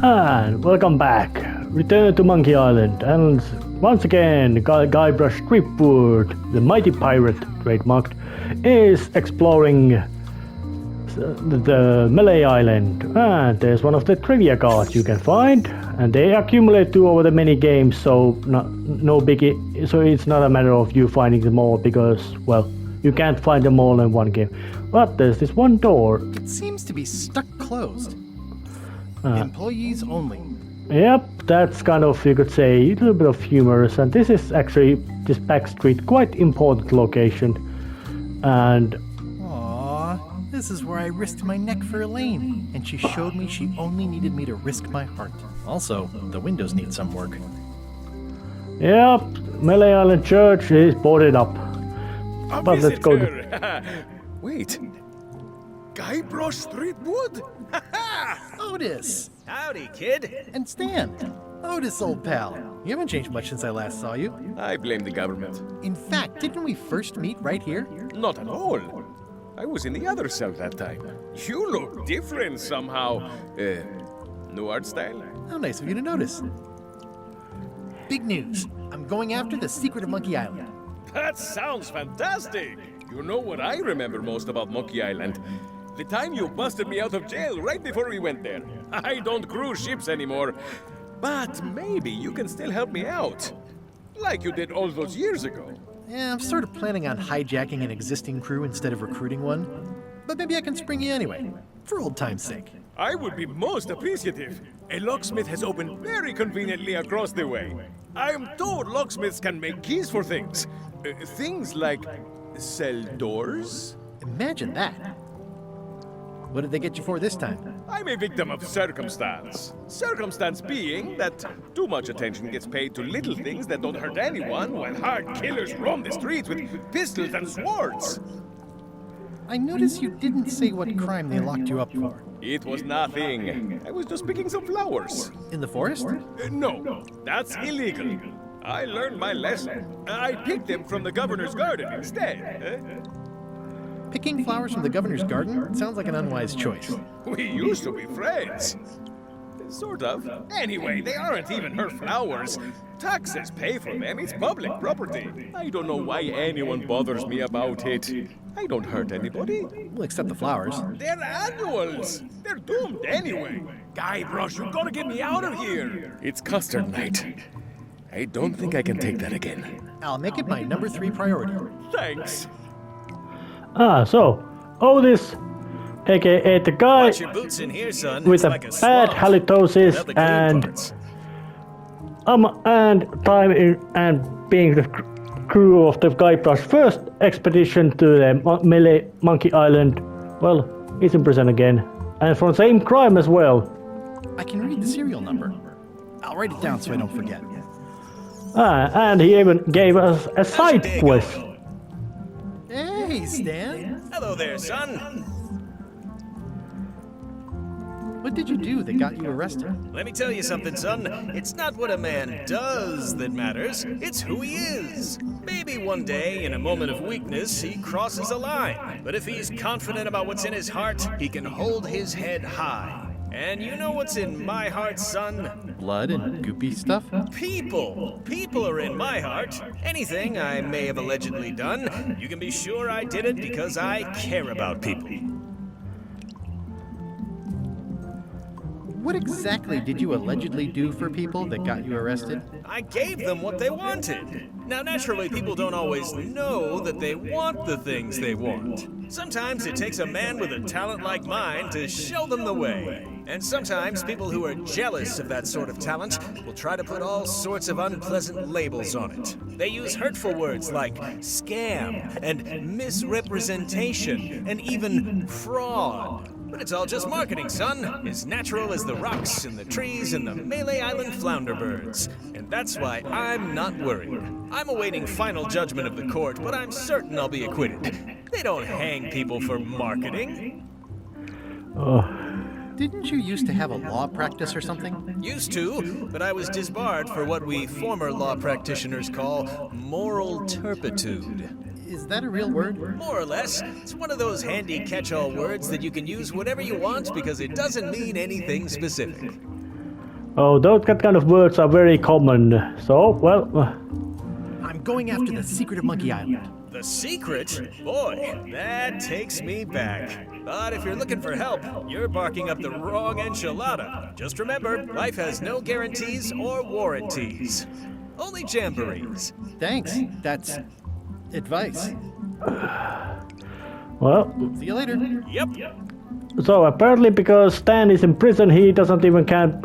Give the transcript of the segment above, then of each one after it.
And welcome back. Return to Monkey Island, and once again, Guybrush Threepwood, the mighty pirate trademarked, is exploring the Melee Island. And there's one of the trivia cards you can find, and they accumulate to over the many games, so no biggie. So it's not a matter of you finding them all, because, well, you can't find them all in one game. But there's this one door. It seems to be stuck closed. Employees only. Yep, that's kind of, you could say, a little bit of humorous, and this is actually, this back street, quite important location. And Aww, this is where I risked my neck for Elaine, and she showed me she only needed me to risk my heart. Also, the windows need some work. yep, Melee Island Church is boarded up. A But let's go. visitor. Wait. Guybrush Threepwood? Otis! Howdy, kid. And Stan. Otis, old pal. You haven't changed much since I last saw you. I blame the government. In fact, didn't we first meet right here? Not at all. I was in the other cell that time. You look different somehow. New art style? How nice of you to notice. Big news. I'm going after the secret of Monkey Island. That sounds fantastic. You know what I remember most about Monkey Island? The time you busted me out of jail right before we went there. I don't cruise ships anymore. But maybe you can still help me out. Like you did all those years ago. Yeah, I'm sort of planning on hijacking an existing crew instead of recruiting one. But maybe I can spring you anyway, for old time's sake. I would be most appreciative. A locksmith has opened very conveniently across the way. I am told locksmiths can make keys for things. Things like cell doors. Imagine that. What did they get you for this time? I'm a victim of circumstance. Circumstance being that too much attention gets paid to little things that don't hurt anyone, while hard killers roam the streets with pistols and swords. I noticed you didn't say what crime they locked you up for. It was nothing. I was just picking some flowers. In the forest? No, that's illegal. I learned my lesson. I picked them from the governor's garden instead. Picking flowers from the governor's garden sounds like an unwise choice. We used to be friends. Sort of. Anyway, they aren't even her flowers. Taxes pay for them. It's public property. I don't know why anyone bothers me about it. I don't hurt anybody. Well, except the flowers. They're annuals. They're doomed anyway. Guybrush, you gotta get me out of here. It's custard night. I don't think I can take that again. I'll make it my number 3 priority. Thanks. so Otis, aka the guy Watch your boots in here, son. with It's a like a bad swamp halitosis without the clean and parts. and being the crew of the Guybrush first expedition to the Melee Monkey Island. Well, he's in prison again, and for the same crime as well. I can read the serial number. I'll write it down so I don't forget. And he even gave us a side day quest. going? Hey, Stan. Hello there, son. What did you do that got you arrested? Let me tell you something, son. It's not what a man does that matters. It's who he is. Maybe one day, in a moment of weakness, he crosses a line. But if he's confident about what's in his heart, he can hold his head high. And you know what's in my heart, son? Blood and goopy stuff? People. People are in my heart. Anything I may have allegedly done, you can be sure I did it because I care about people. What exactly did you allegedly do for people that got you arrested? I gave them what they wanted. Now, naturally, people don't always know that they want the things they want. Sometimes it takes a man with a talent like mine to show them the way. And sometimes people who are jealous of that sort of talent will try to put all sorts of unpleasant labels on it. They use hurtful words like scam and misrepresentation and even fraud. But it's all just marketing, son. As natural as the rocks and the trees and the Melee Island flounderbirds. And that's why I'm not worried. I'm awaiting final judgment of the court, but I'm certain I'll be acquitted. They don't hang people for marketing. Didn't you used to have a law practice or something? Used to, but I was disbarred for what we former law practitioners call moral turpitude. Is that a real word? More or less. It's one of those handy catch-all words that you can use whatever you want because it doesn't mean anything specific. Oh, those kind of words are very common. So, well... I'm going after the secret of Monkey Island. The secret? Boy, that takes me back. But if you're looking for help, you're barking up the wrong enchilada. Just remember, life has no guarantees or warranties. Only jamborees. Thanks. That's advice. Well... See you later. Yep. So apparently because Stan is in prison, he doesn't even can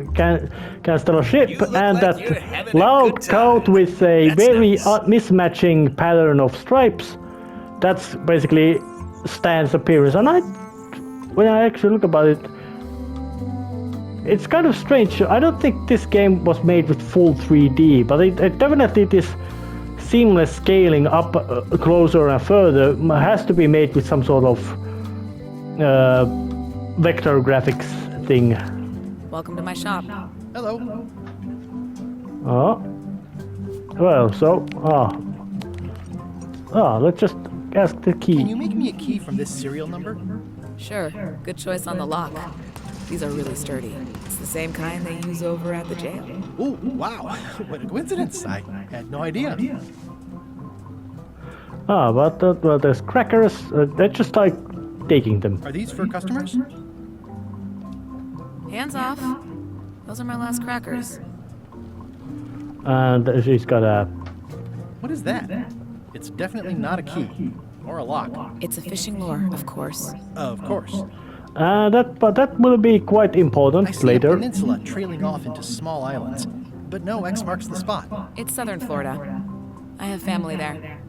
steal a ship, You look and like that you're having a loud good coat time. with a That's very nice. mismatching pattern of stripes, that's basically Stan's appearance. And when I actually look about it, it's kind of strange. I don't think this game was made with full 3D, but it definitely this seamless scaling up closer and further has to be made with some sort of vector graphics thing. Welcome to my shop. Hello. Oh. Well, so... let's just ask the key. Can you make me a key from this serial number? Sure, good choice on the lock. These are really sturdy. It's the same kind they use over at the jail. Oh, wow. What a coincidence. I had no idea. But well, there's crackers. Let's just start taking them. Are these for customers? Hands off. Those are my last crackers. And she's got a... What is that? It's definitely not a key. Or a lock. It's a fishing lure, of course. Of course. But that will be quite important I see later. a peninsula trailing off into small islands. But no X marks the spot. It's southern Florida. I have family there.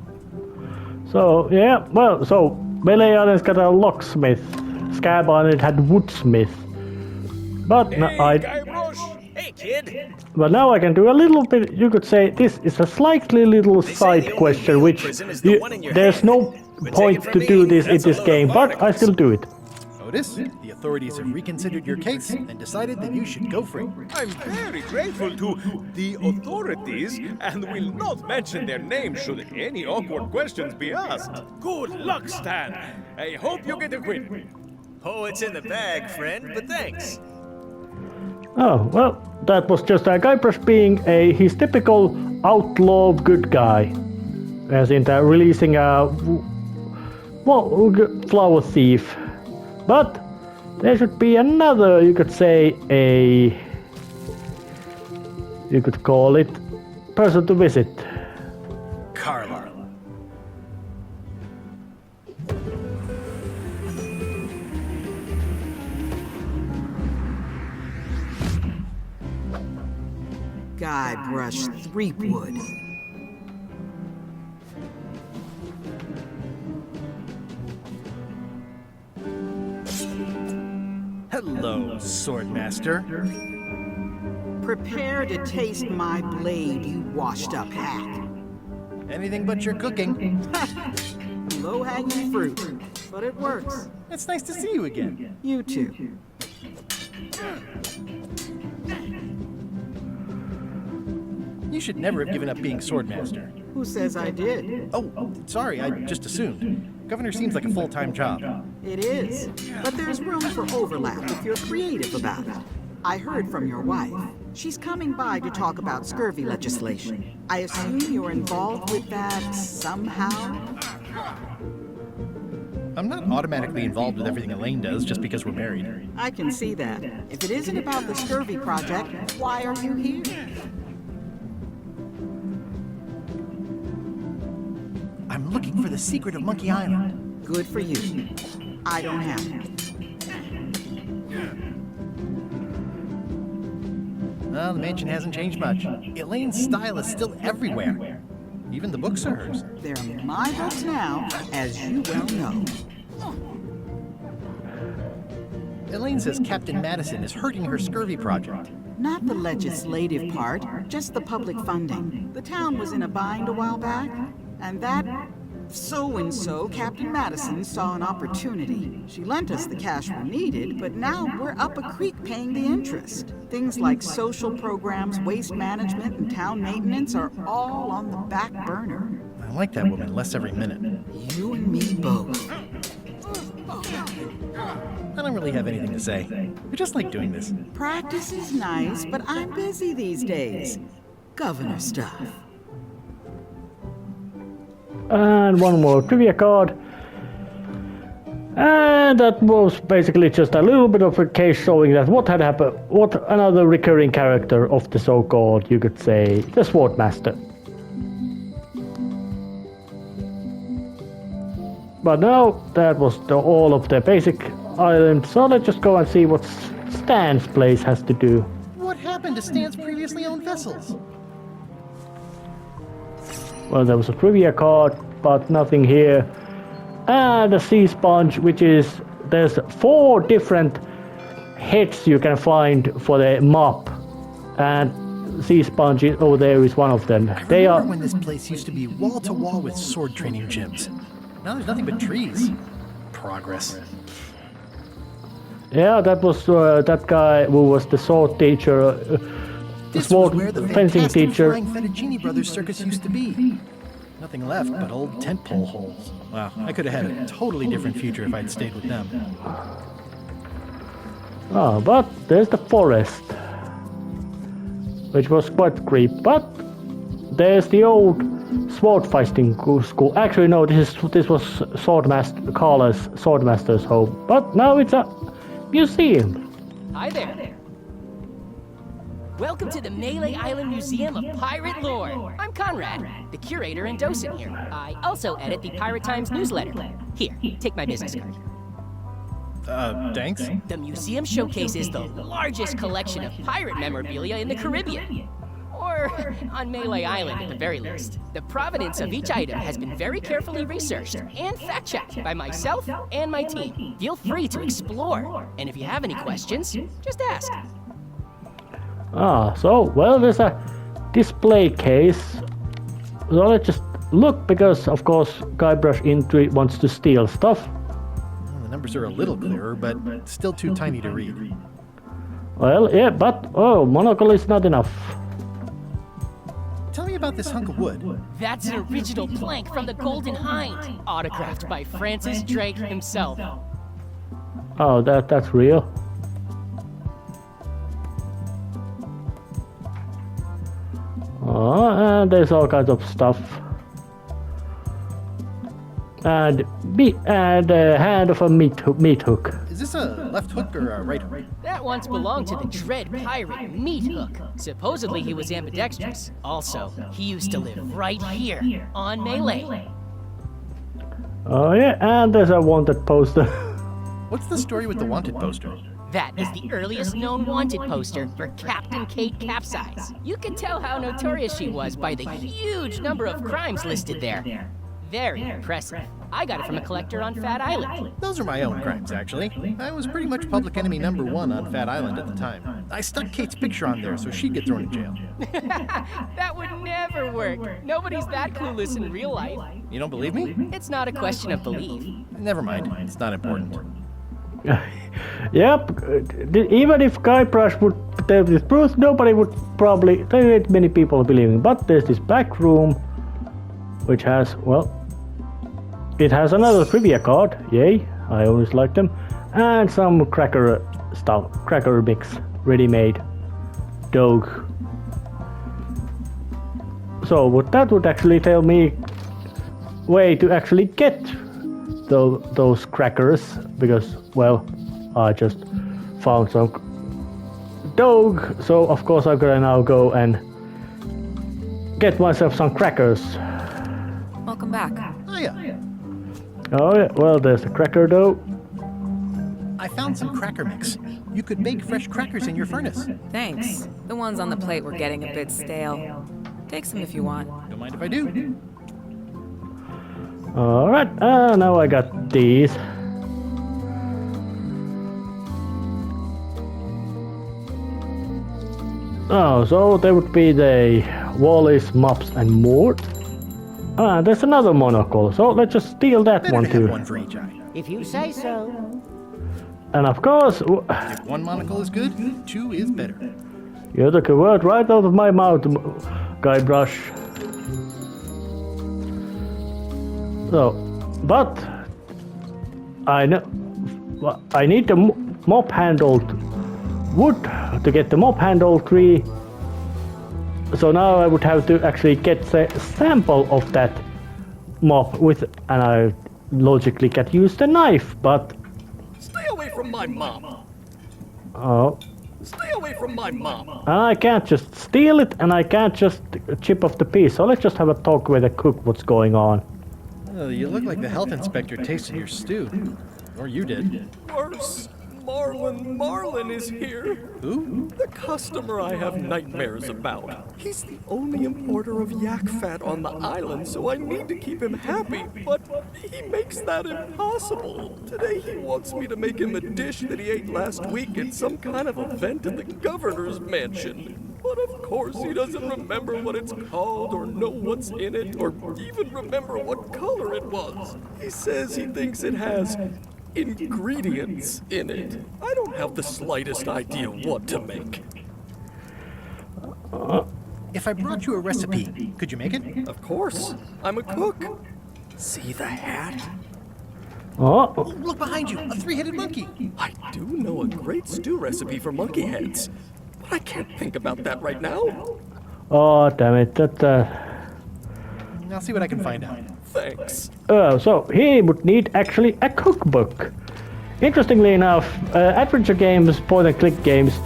So, yeah, well, so Melee Island's got a locksmith. Scab Island had woodsmith. But Hey, Guy Brush! Hey, kid. But now I can do a little bit, you could say, this is a slightly little say side the only question, real which prison is the one in your there's head. no But point take it to from do me, this in that's a this load game, of but I barnacles. still do it. Otis, the authorities have reconsidered your case and decided that you should go free. I'm very grateful to the authorities and will not mention their name should any awkward questions be asked. Good luck, Stan. I hope you get acquitted. Oh, it's in the bag, friend, but thanks. Oh, well, that was just Guybrush being his typical outlaw good guy. As in releasing a flower thief. But there should be another, you could say, you could call it, person to visit. Carla. Guybrush Threepwood. Hello, Swordmaster. Prepare to taste my blade, you washed-up hack. Anything but your cooking. Low-hanging fruit, but it works. It's nice to see you again. You too. You should never have given up being Swordmaster. Who says I did? Oh, sorry, I just assumed. Governor seems like a full-time job. It is. But there's room for overlap if you're creative about it. I heard from your wife. She's coming by to talk about scurvy legislation. I assume you're involved with that somehow? I'm not automatically involved with everything Elaine does just because we're married. I can see that. If it isn't about the scurvy project, why are you here? I'm looking for the secret of Monkey Island. Good for you. I don't have it. Well, the mansion hasn't changed much. Elaine's style is still everywhere. Even the books are hers. They're my books now, as you well know. Elaine says Captain Madison is hurting her scurvy project. Not the legislative part, just the public funding. The town was in a bind a while back, and that so-and-so, Captain Madison, saw an opportunity. She lent us the cash we needed, but now we're up a creek paying the interest. Things like social programs, waste management, and town maintenance are all on the back burner. I like that woman less every minute. You and me both. I don't really have anything to say. I just like doing this. Practice is nice, but I'm busy these days. Governor stuff. And one more trivia card. And that was basically just a little bit of a case showing that what had happened, what another recurring character of the so-called, you could say, the Swordmaster. But now that was all of the basic island, so let's just go and see what Stan's place has to do. What happened to Stan's previously owned vessels? Well, there was a trivia card, but nothing here. And a sea sponge, which is, there's 4 different heads you can find for the map, and sea sponge over there is one of them. They are when this place used to be wall to wall with sword training gyms. Now there's nothing but trees. Progress. Yeah, that was that guy who was the sword teacher, This sword was where the fencing fantastic teacher. Flying Fettuccine Brothers circus used to be. Nothing left but old tentpole holes. Wow, I could have had a totally different future if I'd stayed with them. Oh, but there's the forest, which was quite creepy. But there's the old sword fighting school. Actually, no, this was Swordmaster Carla's Swordmaster's home. But now it's a museum. Hi there. Welcome to the Melee Island Museum of Pirate Lore. I'm Conrad, the curator and docent here. I also edit the Pirate Times newsletter. Here, take my business card. Thanks? The museum showcases the largest collection of pirate memorabilia in the Caribbean. Or on Melee Island at the very least. The provenance of each item has been very carefully researched and fact-checked by myself and my team. Feel free to explore, and if you have any questions, just ask. Ah, so, well, there's a display case. So let's just look, because, of course, Guybrush wants to steal stuff. Well, the numbers are a little clearer, but still too tiny to read. Well, yeah, but, oh, monocle is not enough. Tell me about this hunk of wood. That's an original plank from the Golden Hind, autographed by Francis Drake himself. Oh, that's real. Oh, and there's all kinds of stuff. And a hand of a meat hook. Is this a left hook or a right hook? That once belonged to the dread pirate Meat Hook. Supposedly he was ambidextrous. Also, he used to live right here, on Melee. Oh yeah, and there's a wanted poster. What's the story with the wanted poster? That is the earliest known wanted poster for Captain Kate Capsize. You can tell how notorious she was by the huge number of crimes listed there. Very impressive. I got it from a collector on Fat Island. Those are my own crimes, actually. I was pretty much public enemy #1 on Fat Island at the time. I stuck Kate's picture on there so she'd get thrown in jail. That would never work. Nobody's that clueless in real life. You don't believe me? It's not a question of belief. Never mind. It's not important. Yep, even if Guybrush would tell this truth, nobody would probably, there ain't many people believing. But there's this back room, which has, well, it has another trivia card, yay, I always like them, and some cracker stuff, cracker mix, ready-made dough. So what that would actually tell me way to actually get those crackers, because, well, I just found some dough, so of course I'm gonna now go and get myself some crackers. Welcome back. Oh, yeah. Oh yeah, well, there's the cracker dough. I found some cracker mix. You could bake fresh crackers in your furnace. Thanks. The ones on the plate were getting a bit stale. Take some if you want. Don't mind if I do. Alright, now I got these. Oh, so there would be the Wallis, Mops, and more. Ah, there's another monocle, so let's just steal that Better one to have too. one for each eye. If you say so. And of course, If one monocle is good, 2 is better. you took a word right out of my mouth, Guybrush. So, but I know I need the mop handled wood to get the mop handle tree. So now I would have to actually get the sample of that mop with, and I logically can use the knife, but... Stay away from my mom! Oh. Stay away from my mom! I can't just steal it, and I can't just chip off the piece, so let's just have a talk with the cook what's going on. Oh, you look like the health inspector tasted your stew. Or you did. Worse! Marlin is here. Who? The customer I have nightmares about. He's the only importer of yak fat on the island, so I need to keep him happy, but he makes that impossible. Today he wants me to make him a dish that he ate last week at some kind of event at the governor's mansion. But of course he doesn't remember what it's called or know what's in it or even remember what color it was. He says he thinks it has ingredients in it. I don't have the slightest idea what to make. If I brought you a recipe, could you make it? Of course. I'm a cook. See the hat? Oh, Oh, look behind you, a three-headed monkey. I do know a great stew recipe for monkey heads, but I can't think about that right now. oh damn it, I'll see what I can find out. Thanks. So he would need actually a cookbook. Interestingly enough, adventure games, point-and-click games,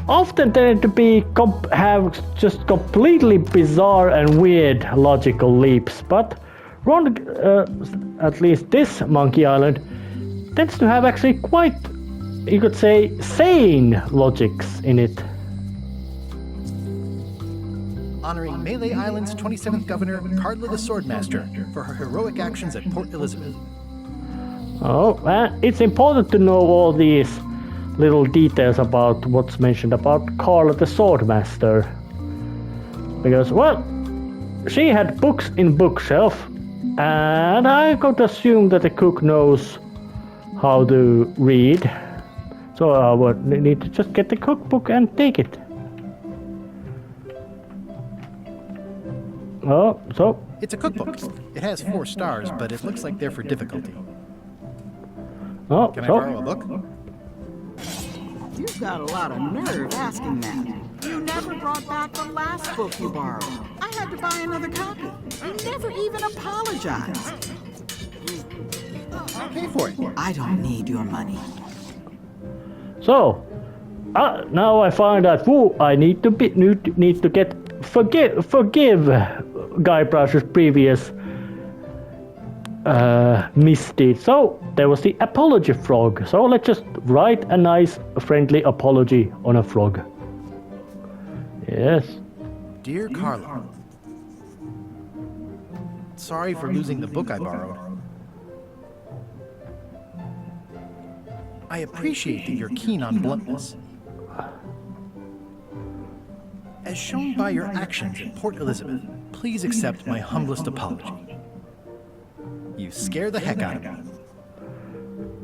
often tend to be have just completely bizarre and weird logical leaps. But at least this Monkey Island tends to have actually quite, you could say, sane logics in it. Honoring Melee Island's 27th Governor, Carla the Swordmaster, for her heroic actions at Port Elizabeth. Oh, it's important to know all these little details about what's mentioned about Carla the Swordmaster. Because, well, she had books in bookshelf, and I could assume that the cook knows how to read. So I would need to just get the cookbook and take it. Oh, so? It's a cookbook. It has 4 stars, but it looks like they're for difficulty. Oh, Can I so? borrow a book? You've got a lot of nerve asking that. You never brought back the last book you borrowed. I had to buy another copy. You never even apologized. I'll pay for it. I don't need your money. So, now I find out who I need to forgive Guybrush's previous misdeed. So there was the apology frog. So let's just write a nice friendly apology on a frog. Yes. Dear Carla, sorry for losing the book I borrowed. I appreciate that you're keen on bluntness. As shown by your actions at Port Elizabeth, please accept my humblest apology. You scare the heck out of me.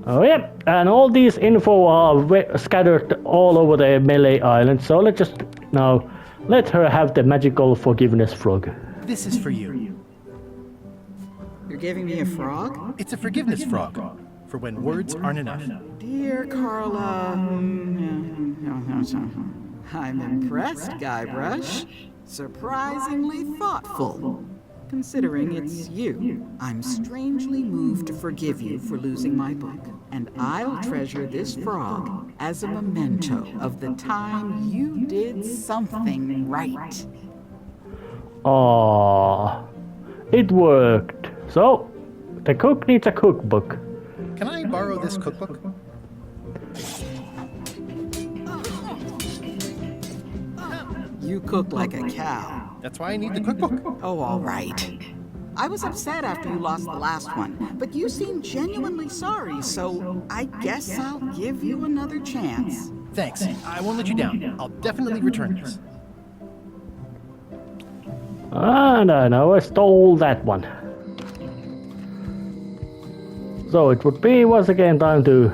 Oh yeah, and all these info are scattered all over the Melee Island. So let's just now let her have the magical forgiveness frog. This is for you. You're giving me a frog? It's a forgiveness frog, for when words aren't enough. Dear Carla, I'm impressed, Guybrush. Surprisingly thoughtful. Considering it's you, I'm strangely moved to forgive you for losing my book. And I'll treasure this frog as a memento of the time you did something right. Aww, it worked. So, the cook needs a cookbook. Can I borrow this cookbook? You cook like a cow. That's why I need the cookbook. Oh, all right. I was upset after you lost the last one, but you seemed genuinely sorry, so I guess I'll give you another chance. Thanks. I won't let you down. I'll definitely return this. No, I stole that one. So it would be once again time to...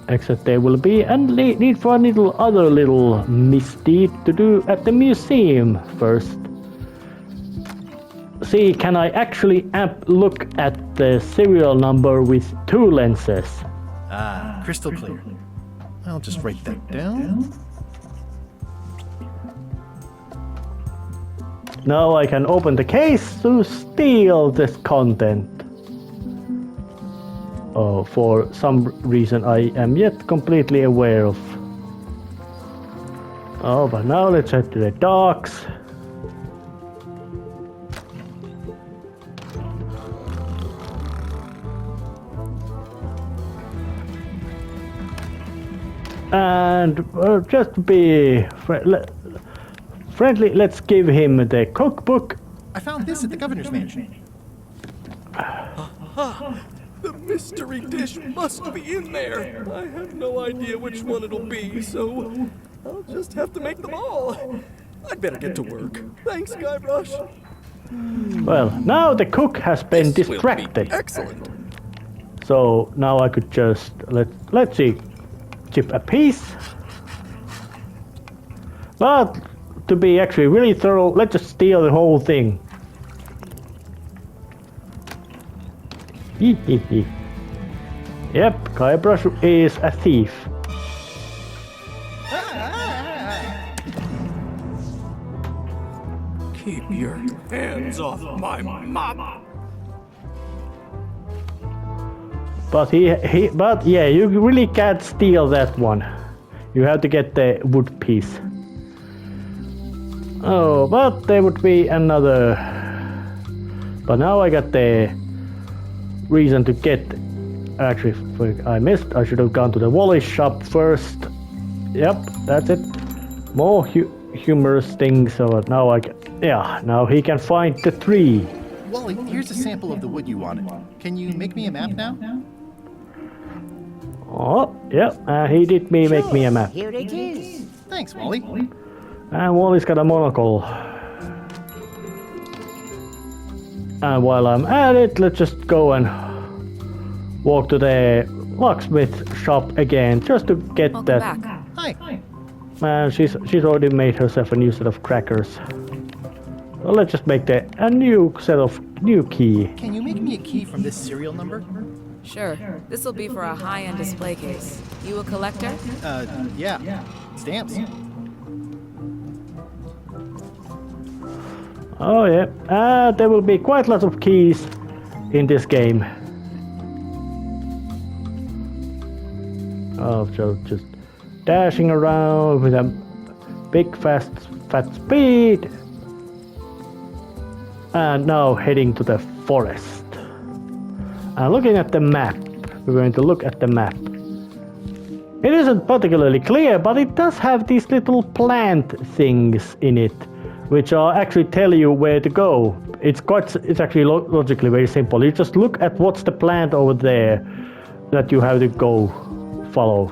Except there will be a need for a other little misdeed to do at the museum first. See, can I actually look at the serial number with 2 lenses? Ah, crystal clear. I'll just write that down. Now I can open the case to steal this content. Oh, for some reason I am yet completely aware of. Oh, but now let's head to the docks. And just to be friendly, let's give him the cookbook. I found this at the governor's mansion. The mystery dish must be in there. I have no idea which one it'll be, so I'll just have to make them all. I'd better get to work. Thanks, Guybrush. Well, now the cook has been distracted. Excellent. So now I could just let's see, chip a piece. But to be actually really thorough, let's just steal the whole thing. Yep, Guybrush is a thief. Keep your hands off my mop. But but yeah, you really can't steal that one. You have to get the wood piece. Oh, but there would be another. But now I got the reason to get. Actually, I missed. I should have gone to the Wally's shop first. Yep, that's it. More humorous things. So now now he can find the tree. Wally, here's a sample of the wood you wanted. Can you make me a map now? Oh, yeah, he did make me a map. Here it is. Thanks, Wally. And Wally's got a monocle. And while I'm at it, let's just go and walk to the locksmith shop again, just to get Welcome that. back. Hi. And she's already made herself a new set of crackers. So let's just make a new set of new key. Can you make me a key from this serial number? Sure. This will be for a high-end display case. You a collector? Yeah. Stamps. Oh yeah, there will be quite lots of keys in this game. Oh, so just dashing around with a big fat speed. And now heading to the forest. And looking at the map, we're going to look at the map. It isn't particularly clear, but it does have these little plant things in it, which actually tell you where to go. It's actually logically very simple. You just look at what's the plant over there that you have to go follow.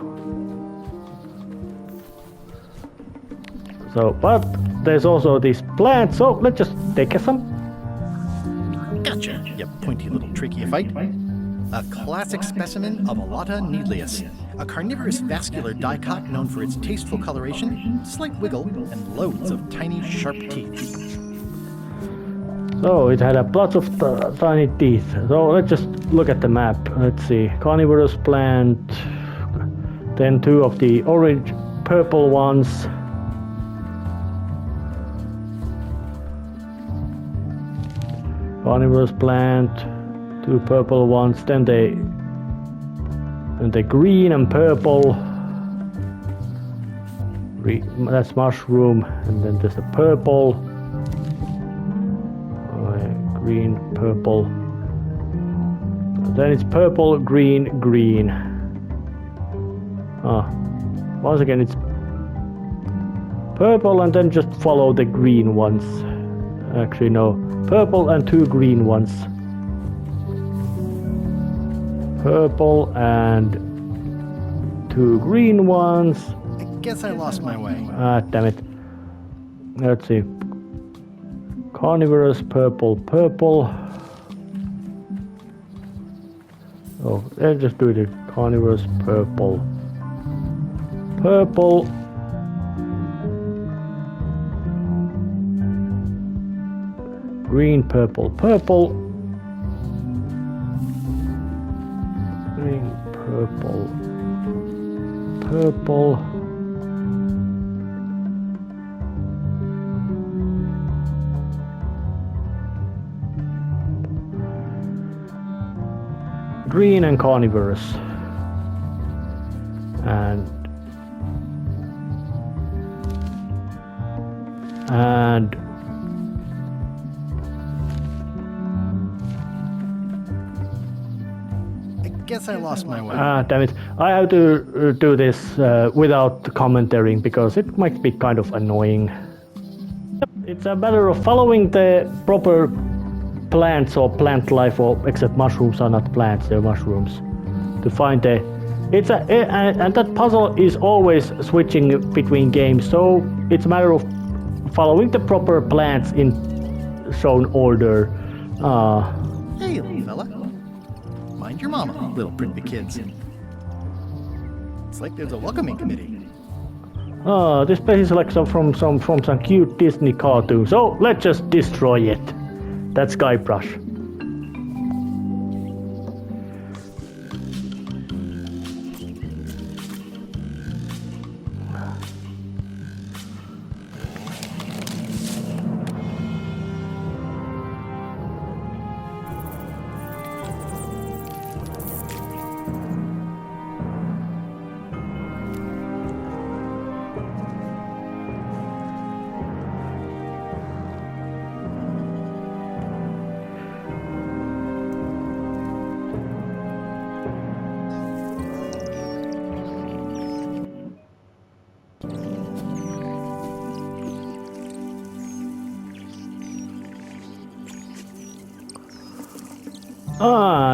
So, but there's also these plants, so let's just take some. Gotcha, you pointy little trichiophyte. A classic specimen of Alata needlius, a carnivorous vascular dicot known for its tasteful coloration, slight wiggle, and loads of tiny sharp teeth. So it had a lots of tiny teeth. So let's just look at the map. Let's see, carnivorous plant, then two of the orange purple ones. Carnivorous plant, two purple ones, then the green and purple. That's mushroom, and then there's the purple. Green, purple. Then it's purple, green, green. Once again it's purple and then just follow the green ones. Actually no, purple and two green ones. Purple and two green ones. I guess I lost my way. Damn it. Let's see. Carnivorous, purple, purple. Oh, let's just do it. Carnivorous, purple. Purple. Green, purple, purple. Green, purple, purple. Green and carnivorous. And I guess I lost my way. damn it. I have to do this without commentating because it might be kind of annoying. It's a matter of following the proper plants or plant life, or except mushrooms are not plants, they're mushrooms, to find the... and that puzzle is always switching between games, so it's a matter of following the proper plants in shown order. Hey, little fella. Mind your mama, little prickly kids. It's like there's a welcoming committee. This place is like from some cute Disney cartoon, so let's just destroy it. That's Guybrush.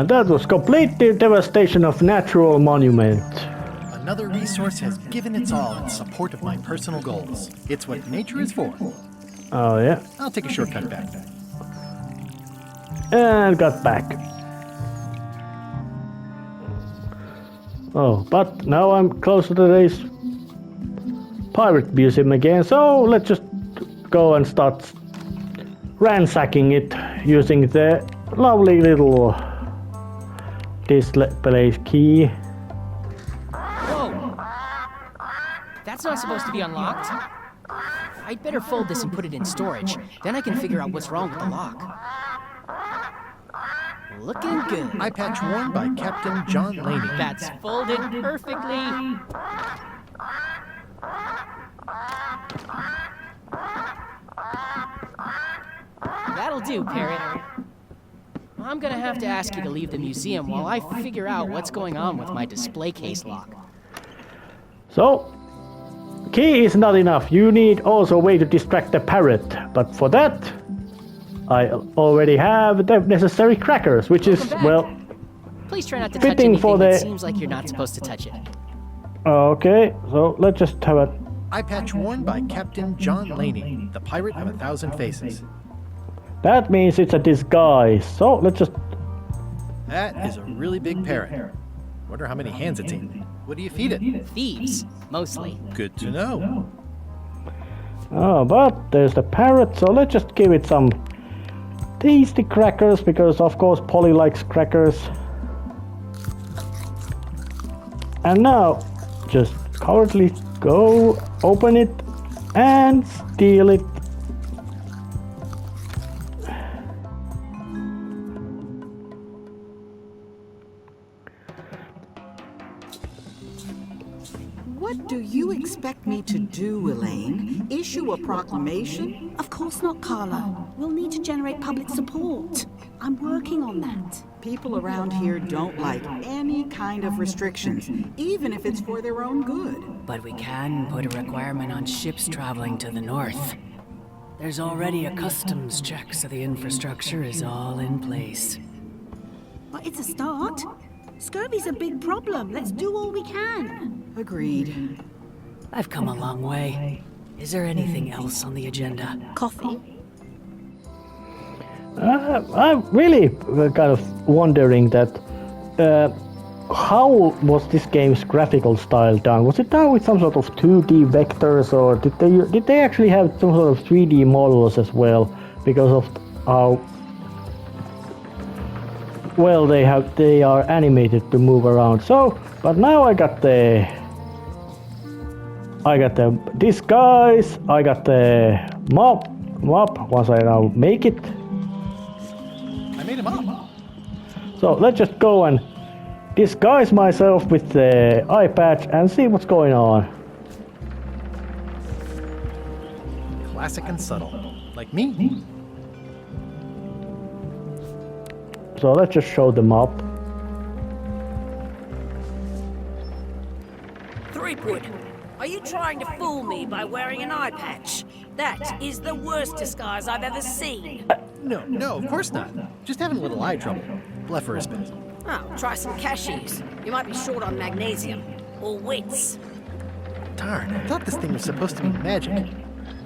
That was complete devastation of natural monument. Another resource has given its all in support of my personal goals. It's what nature is for. Oh yeah. I'll take a shortcut back. And got back. Oh, but now I'm close to today's pirate museum again, so let's just go and start ransacking it using the lovely little display key. Whoa! That's not supposed to be unlocked. I'd better fold this and put it in storage. Then I can figure out what's wrong with the lock. Looking good. Eye patch worn by Captain John Laney. That's folded perfectly. That'll do, Parrot. I'm gonna have to ask you to leave the museum while I figure out what's going on with my display case lock. So, key is not enough. You need also a way to distract the parrot. But for that, I already have the necessary crackers, which is, well, please try not to touch fitting anything for that the... seems like you're not supposed to touch it. Okay, so let's just have a... Eye patch worn by Captain John Laney, the pirate of 1,000 faces. That means it's a disguise. So let's just... That is a really big parrot. Wonder how many hands it's eaten. What do you feed it? Thieves, mostly. Good to know. Oh, but there's the parrot, so let's just give it some tasty crackers, because of course Polly likes crackers. And now, just cowardly go, open it, and steal it. What do you expect me to do, Elaine? Issue a proclamation? Of course not, Carla. We'll need to generate public support. I'm working on that. People around here don't like any kind of restrictions, even if it's for their own good. But we can put a requirement on ships traveling to the north. There's already a customs check, so the infrastructure is all in place. But it's a start. Scurvy's a big problem. Let's do all we can. Agreed. I've come a long way. Is there anything else on the agenda? Coffee. I'm really kind of wondering that how was this game's graphical style done? Was it done with some sort of 2D vectors, or did they actually have some sort of 3D models as well, because of how well they are animated to move around? So, but now I got the I got the disguise. I got the mop. Once I now make it. I made him up. So let's just go and disguise myself with the eye patch and see what's going on. Classic and subtle. Like me. So let's just show the mop. Threepwood, are you trying to fool me by wearing an eye patch? That is the worst disguise I've ever seen. No, of course not. Just having a little eye trouble. Blepharism. Oh, try some cashews. You might be short on magnesium. Or wits. Darn, I thought this thing was supposed to be magic.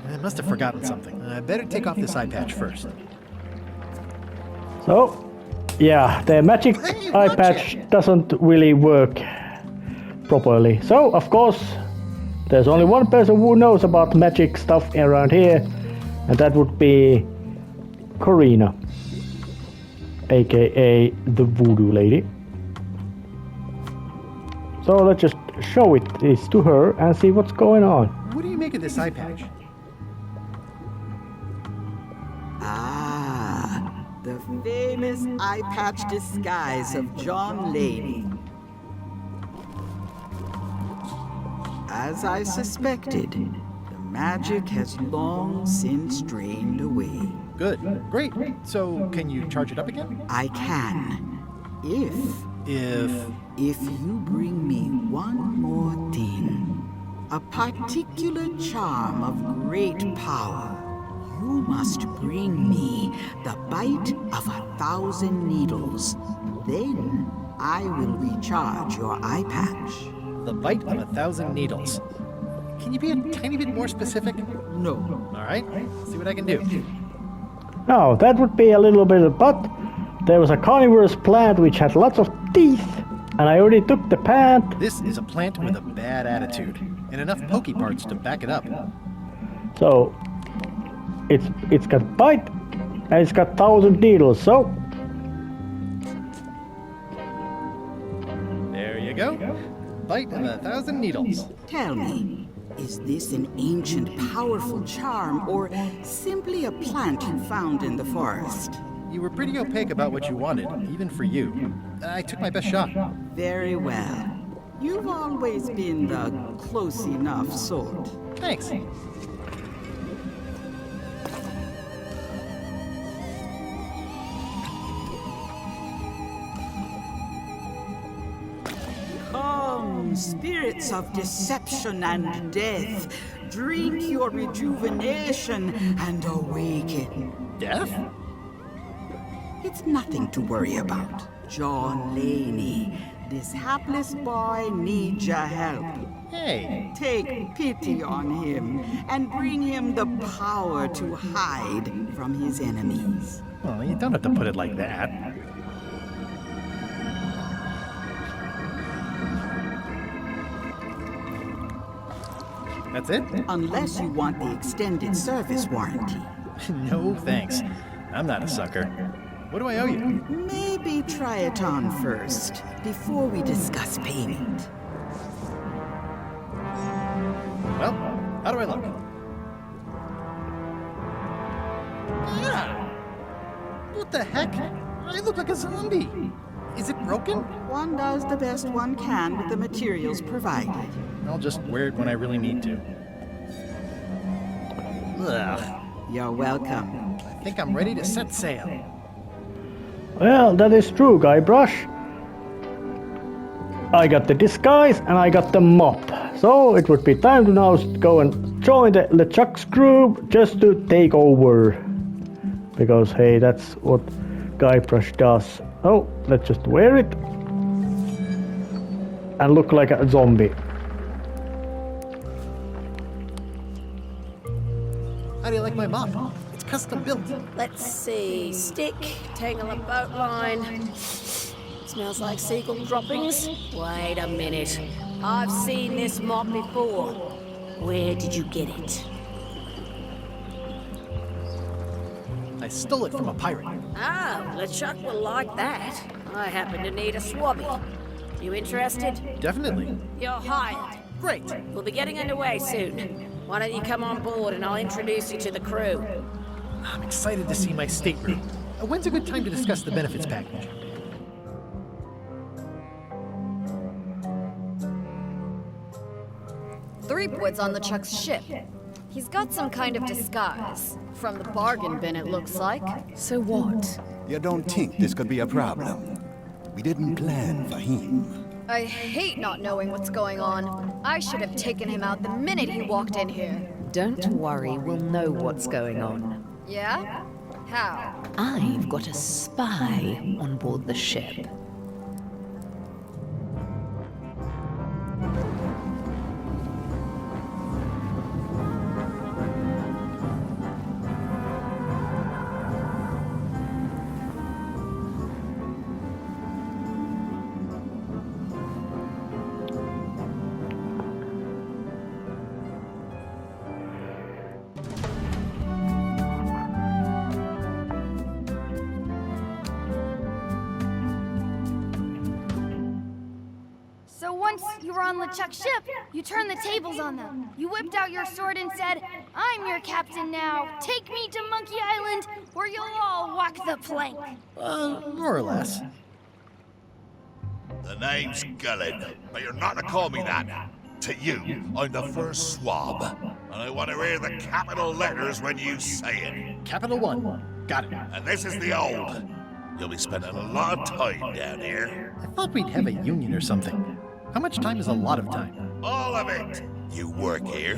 I must have forgotten something. I better take off this eye patch first. So, yeah, the magic eye patch doesn't really work properly. So, of course, there's only one person who knows about magic stuff around here, and that would be Corina, aka the Voodoo Lady. So let's just show this to her and see what's going on. What do you make of this eye patch? Ah, the famous eye patch disguise of John Laney. As I suspected, the magic has long since drained away. Good. Great. So, can you charge it up again? I can, if you bring me one more thing. A particular charm of great power. You must bring me the bite of 1,000 needles. Then I will recharge your eye patch. The bite of 1,000 needles. Can you be a tiny bit more specific? No. All right. See what I can do. Now, that would be a little bit, but there was a carnivorous plant which had lots of teeth, and I already took the plant. This is a plant with a bad attitude, and enough pokey parts to back it up. So, it's got bite, and it's got 1,000 needles, so... There you go. Bite of 1,000 needles. Tell me, is this an ancient, powerful charm, or simply a plant you found in the forest? You were pretty opaque about what you wanted, even for you. I took my best shot. Very well. You've always been the close enough sort. Thanks. Come, spirits of deception and death, drink your rejuvenation and awaken. Death? It's nothing to worry about. John Laney, this hapless boy needs your help. Hey. Take pity on him and bring him the power to hide from his enemies. Well, you don't have to put it like that. That's it? Unless you want the extended service warranty. No, thanks. I'm not a sucker. What do I owe you? Maybe try it on first, before we discuss payment. Well, how do I look? Ah! What the heck? I look like a zombie. Is it broken? One does the best one can with the materials provided. I'll just wear it when I really need to. Ugh. You're welcome. I think I'm ready to set sail. Well, that is true, Guybrush. I got the disguise and I got the mop. So it would be time to now go and join the LeChuck's group just to take over. Because hey, that's what Guybrush does. Oh, let's just wear it. And look like a zombie. How do you like my mop? It's custom built. Let's see. Stick, tangle a boat line. Smells like seagull droppings. Wait a minute. I've seen this mop before. Where did you get it? I stole it from a pirate. Ah, LeChuck will like that. I happen to need a swabby. You interested? Definitely. You're hired. Great. We'll be getting underway soon. Why don't you come on board and I'll introduce you to the crew? I'm excited to see my stateroom. When's a good time to discuss the benefits package? Threepwood's on the Chuck's ship. He's got some kind of disguise. From the bargain bin, it looks like. So what? You don't think this could be a problem? We didn't plan for him. I hate not knowing what's going on. I should have taken him out the minute he walked in here. Don't worry, we'll know what's going on. Yeah? How? I've got a spy on board the ship. So once you were on LeChuck's ship, you turned the tables on them. You whipped out your sword and said, "I'm your captain now. Take me to Monkey Island, where you'll all walk the plank." More or less. The name's Gullen, but you're not to call me that. To you, I'm the first swab, and I want to hear the capital letters when you say it. Capital 1. Got it. And this is the old. You'll be spending a lot of time down here. I thought we'd have a union or something. How much time is a lot of time? All of it. You work here,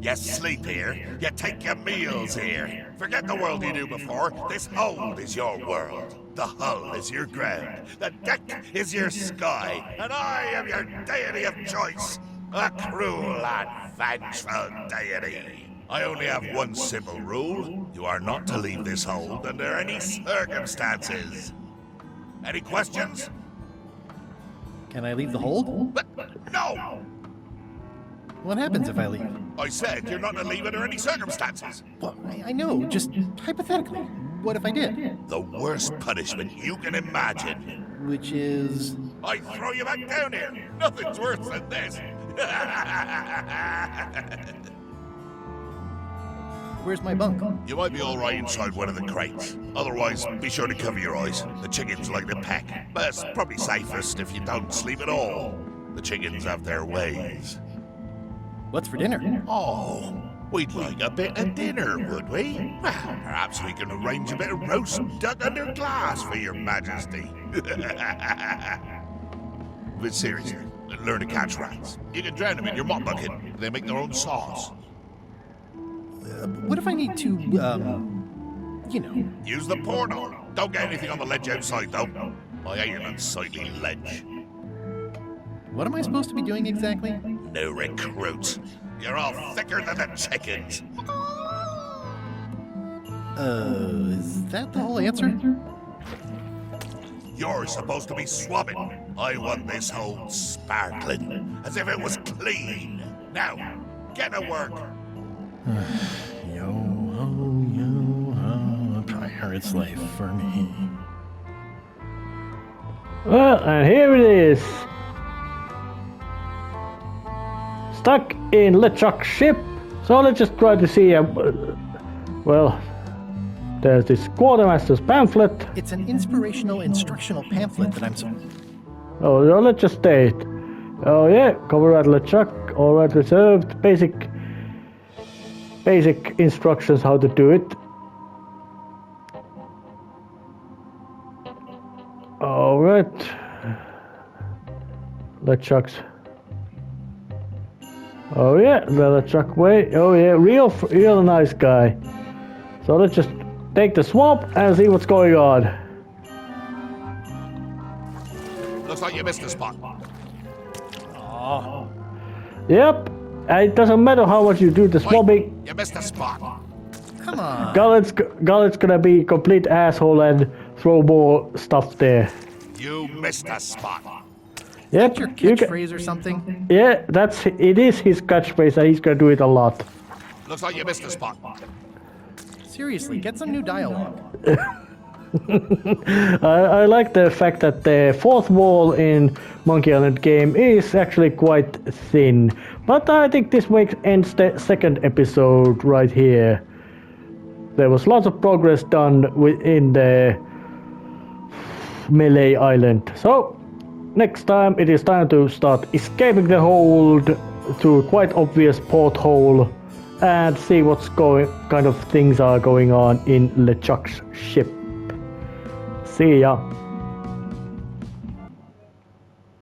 you sleep here, you take your meals here. Forget the world you knew before. This hold is your world. The hull is your ground. The deck is your sky. And I am your deity of choice. A cruel and vengeful deity. I only have one simple rule. You are not to leave this hold under any circumstances. Any questions? Can I leave the hold? No! What happens if I leave? I said you're not to leave under any circumstances. Well, I know, just hypothetically. What if I did? The worst punishment you can imagine. Which is? I throw you back down here. Nothing's worse than this. Where's my bunk? You might be all right inside one of the crates. Otherwise, be sure to cover your eyes. The chickens like to peck. But it's probably safest if you don't sleep at all. The chickens have their ways. What's for dinner? Oh, we'd like a bit of dinner, would we? Well, perhaps we can arrange a bit of roast duck under glass for your majesty. But seriously, learn to catch rats. You can drown them in your mop bucket. They make their own sauce. What if I need to, you know... Use the portal. Don't get anything on the ledge outside, though. I hate an unsightly ledge. What am I supposed to be doing exactly? No recruits. You're all thicker than the chickens. Is that the whole answer? You're supposed to be swabbing. I want this whole sparkling, as if it was clean. Now, get to work. Yo-ho, a pirate's life for me. Well, and here it is. Stuck in LeChuck's ship. So let's just try to see, well, there's this quartermaster's pamphlet. It's an inspirational instructional pamphlet that I'm so... Oh, no, let's just state. Oh yeah, cover at LeChuck, all right reserved, basic instructions how to do it. All right. LeChuck's. Oh yeah, the LeChuck way. Oh yeah, real nice guy. So let's just take the swamp and see what's going on. Looks like you missed a spot. Oh. Yep. It doesn't matter how much you do the swabbing. You missed a spot. Come on. Gullet's gonna be a complete asshole and throw more stuff there. You missed a spot. Yep. Your catchphrase or something? Yeah, it is his catchphrase and he's gonna do it a lot. Looks like you missed a spot. Seriously, get some new dialogue. I like the fact that the fourth wall in Monkey Island game is actually quite thin, but I think this ends the second episode right here. There was lots of progress done within the Melee Island. So next time it is time to start escaping the hold through quite obvious porthole and see what's kind of things are going on in LeChuck's ship. See ya.